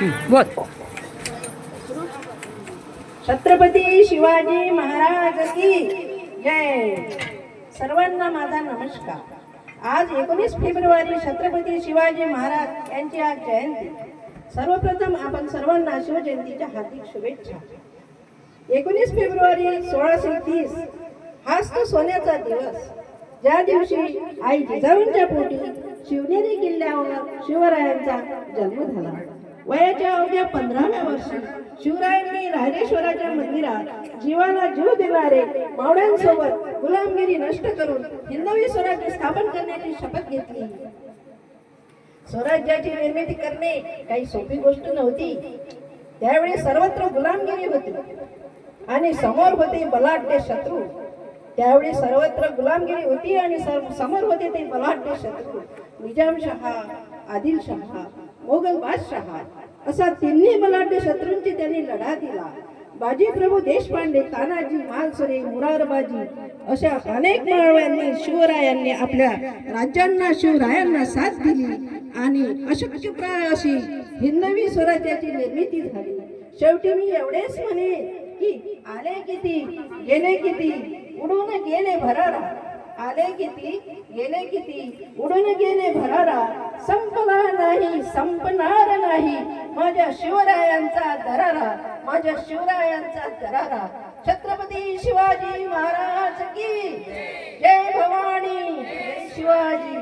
बोल. छत्रपती शिवाजी महाराज की जय. सर्वांना माझा नमस्कार. आज 19 फेब्रुवारी छत्रपती शिवाजी महाराज यांची आज जयंती. सर्वप्रथम आपण सर्वांना शिवजयंतीच्या हार्दिक शुभेच्छा. 19 फेब्रुवारी 1630 हाच तो सोन्याचा दिवस, ज्या दिवशी आई जिजाऊंच्या पोटी शिवनेरी किल्ल्यावर शिवरायांचा जन्म झाला. वयाच्या अवघ्या 15व्या वर्षी शिवरायांनी रायरेश्वराच्या मंदिरात जीवाला जीव देणारे मावळ्यांसोबत गुलामगिरी नष्ट करून हिंदवी स्वराज्य स्थापन करण्याची शपथ घेतली. स्वराज्याची निर्मिती करणे काही सोपी गोष्ट नव्हती. त्यावेळी सर्वत्र गुलामगिरी होती आणि समोर होते बलाढ्य शत्रू. त्यावेळी सर्वत्र गुलामगिरी होती आणि समोर होते ते बलाढ्य शत्रू. निजामशहा, आदिलशहा, मोगल बादशहा असा तिन्ही बलाढ्य शत्रूंची त्यांनी लढा दिला. बाजीप्रभू देशपांडे, तानाजी मालसरे, मुरारबाजी अशा अनेक माळव्यांनी शिवरायांनी आपल्या राज्यांना शिवरायांना साथ दिली आणि अशक्यप्राय अशी हिंदवी स्वराज्याची निर्मिती झाली. शेवटी मी एवढेच म्हणेन की आले किती गेले किती उडून गेले भरारा. आले किती गेले किती उडून गेले भरारा. संपला नाही संपणार नाही माझ्या शिवरायांचा दरारा. माझ्या शिवरायांचा दरारा. छत्रपती शिवाजी महाराज की जय. भवानी, जय शिवाजी.